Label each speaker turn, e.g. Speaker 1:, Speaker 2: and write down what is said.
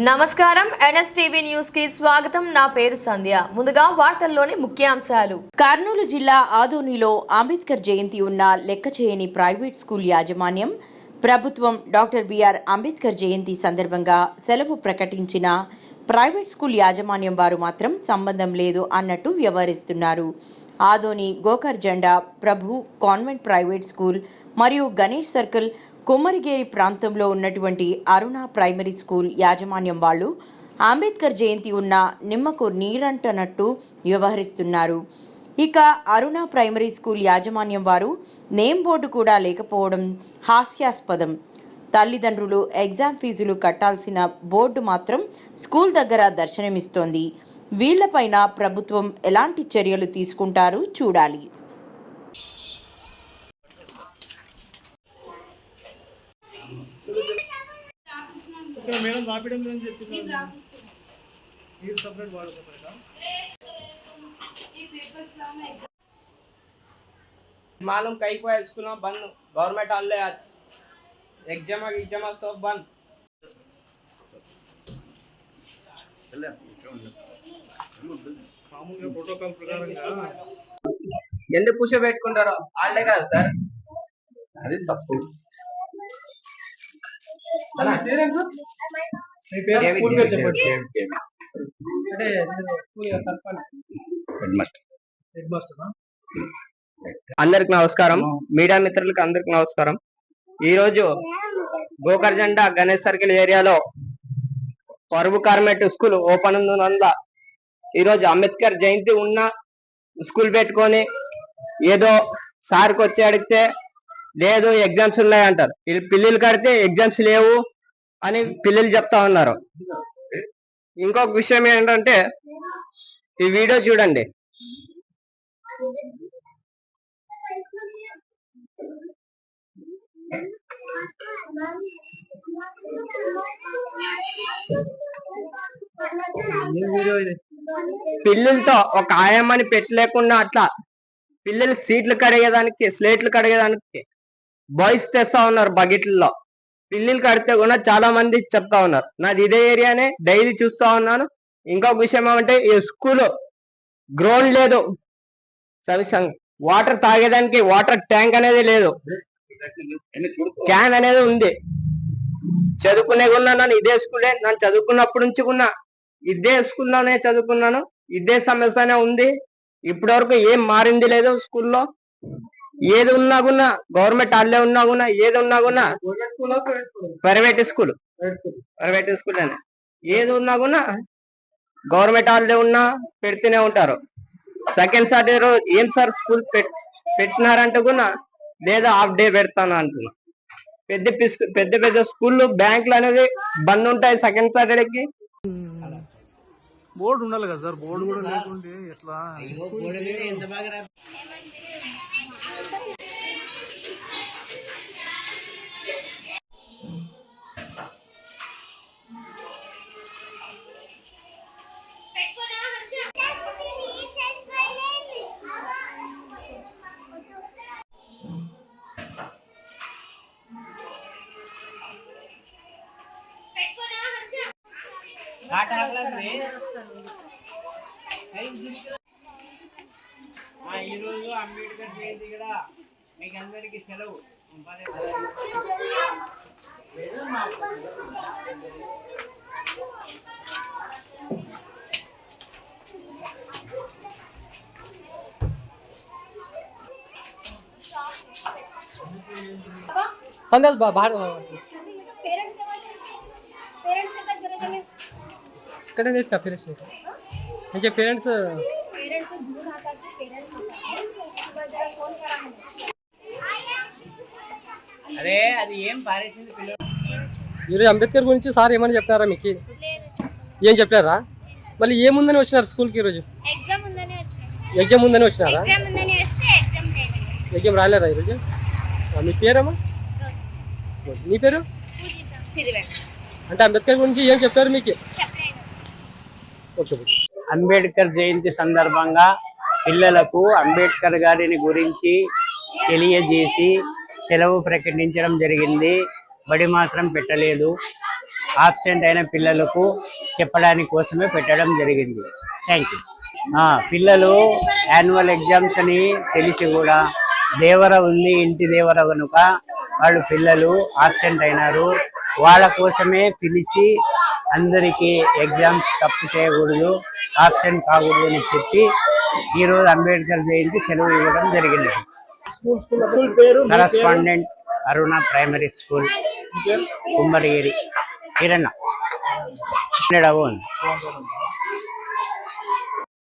Speaker 1: నమస్కారం NSTV news కి స్వాగతం. నా పేరు సంధ్య. ముందుగా వార్తల్లోని ముఖ్యాంశాలు.
Speaker 2: కర్నూలు జిల్లా ఆదోనిలో అంబేద్కర్ జయంతి ఉన్న లెక్క చేయని ప్రైవేట్ స్కూల్ యాజమాన్యం ప్రభుత్వం డాక్టర్ బిఆర్ అంబేద్కర్ జయంతి సందర్భంగా సెలవు ప్రకటించిన ప్రైవేట్ స్కూల్ యాజమాన్యం వారు మాత్రం సంబంధం లేదు అన్నట్టు వ్యవహరిస్తున్నారు. ఆదోని గోకర్ జెండా ప్రభు కాన్వెంట్ ప్రైవేట్ స్కూల్ మరియు గణేష్ సర్కిల్ కొమ్మరిగేరి ప్రాంతంలో ఉన్నటువంటి అరుణ ప్రైమరీ స్కూల్ యాజమాన్యం వాళ్ళు అంబేద్కర్ జయంతి ఉన్న నిమ్మకు నీరంటనట్టు వ్యవహరిస్తున్నారు. ఇక అరుణ ప్రైమరీ స్కూల్ యాజమాన్యం వారు నేమ్ బోర్డు కూడా లేకపోవడం హాస్యాస్పదం. తల్లిదండ్రులు ఎగ్జామ్ ఫీజులు కట్టాల్సిన బోర్డు మాత్రం స్కూల్ దగ్గర దర్శనమిస్తోంది. వీళ్లపైన ప్రభుత్వం ఎలాంటి చర్యలు తీసుకుంటారు చూడాలి.
Speaker 3: మేడం రాపిడం లేదని చెప్తున్నారు. మీరు సపరేట్ వాడు సపరేటా?
Speaker 4: मालूम कई को स्कूल में बंद गवर्नमेंट हाल एग्जाम सब बंद
Speaker 3: మామూలుగా ప్రోటోకాల్ ప్రకారంగా
Speaker 4: ఎందుకు కూర్చోబెట్టుకుంటారో వాళ్ళే కదా సార్, అది తప్పు. అందరికి నమస్కారం. మీడియా మిత్రులకు అందరికి నమస్కారం. ఈ రోజు గోకర్ జెండా గణేష్ సర్కిల్ ఏరియాలో పరువు కార్మెంట్ స్కూల్ ఓపెన్ ఉన్నందువల్ల ఈ రోజు అంబేద్కర్ జయంతి ఉన్న స్కూల్ పెట్టుకొని ఏదో సార్కి వచ్చి అడిగితే లేదు ఎగ్జామ్స్ ఉన్నాయి అంటారు. పిల్లలు కడితే ఎగ్జామ్స్ లేవు అని పిల్లలు చెప్తా ఉన్నారు. ఇంకొక విషయం ఏంటంటే ఈ వీడియో చూడండి. పిల్లలతో ఒక ఆయమ్మని పెట్టలేకుండా అట్లా పిల్లలు సీట్లు కడిగేదానికి స్లేట్లు కడిగేదానికి బాయ్స్ తెస్తా ఉన్నారు బకెట్లలో. పిల్లలు కడితే కూడా చాలా మంది చెప్తా ఉన్నారు. నాది ఇదే ఏరియానే, డైలీ చూస్తా ఉన్నాను. ఇంకొక విషయం ఏమంటే ఈ స్కూల్ గ్రౌండ్ లేదు, వాటర్ తాగేదానికి వాటర్ ట్యాంక్ అనేది లేదు, క్యాన్ అనేది ఉంది. చదువుకునే ఉన్నాను ఇదే స్కూలే, నన్ను చదువుకున్నప్పటి నుంచి కూడా ఇదే స్కూల్లోనే చదువుకున్నాను. ఇదే సమస్యనే ఉంది. ఇప్పటి వరకు ఏం మారింది లేదు. స్కూల్లో ఏది ఉన్నా కూడా గవర్నమెంట్ హాలిడే ఉన్నా కూడా ఏది ఉన్నా కూడా ప్రైవేట్ స్కూల్ అని ఏది ఉన్నా కూడా గవర్నమెంట్ హాలిడే ఉన్నా పెడుతూనే ఉంటారు. సెకండ్ సాటర్డే రోజు ఏం సార్ స్కూల్ పెట్టినారంటే కూడా లేదా హాఫ్ డే పెడతాను అంటున్నా. పెద్ద పెద్ద స్కూళ్ళు బ్యాంకులు అనేది బంద్ ఉంటాయి సెకండ్ సాటర్డేకి.
Speaker 3: బోర్డు ఉండాలి కదా సార్, బోర్డు కూడా లేకుంటే ఎట్లా?
Speaker 4: ఈ రోజు అంబేద్కర్ జయంతి కదా, మీకు అందరికి సెలవు.
Speaker 5: संध्या बाहर इकडे देत का पेरेंट्स म्हणजे पेरेंट्स
Speaker 4: అరే అది ఏం పారేసింది పిల్లలు.
Speaker 5: ఈరోజు అంబేద్కర్ గురించి సార్ ఏమని చెప్పారా మీకు? ఏం చెప్పారా? మళ్ళీ ఏముందని వచ్చినారు స్కూల్కి? ఈరోజు ఎగ్జామ్ ఉందని వచ్చినారా? ఎగ్జామ్ రాలేరా ఈరోజు? మీ పేరమ్మా? నీ పేరు? అంటే అంబేద్కర్ గురించి ఏం చెప్పారు మీకు? ఓకే.
Speaker 4: అంబేద్కర్ జయంతి సందర్భంగా పిల్లలకు అంబేద్కర్ గారిని గురించి తెలియజేసి సెలవు ప్రకటించడం జరిగింది. బడి మాత్రం పెట్టలేదు.
Speaker 6: ఆబ్సెంట్ అయిన పిల్లలకు చెప్పడానికి కోసమే పెట్టడం జరిగింది. Thank you. పిల్లలు యాన్యువల్ ఎగ్జామ్స్ అని తెలిసి కూడా దేవర ఉంది, ఇంటి దేవర కనుక వాళ్ళు పిల్లలు ఆబ్సెంట్ అయినారు. వాళ్ళ కోసమే పిలిచి అందరికీ ఎగ్జామ్స్ తప్పు చేయకూడదు, ఆబ్సెంట్ కాకూడదు అని చెప్పి ఈరోజు అంబేద్కర్ జయంతి సెలవు ఇవ్వడం జరిగింది. కరస్పాండెంట్ అరుణ ప్రైమరీ స్కూల్, కుమ్మరిగిరి, కిరణ్.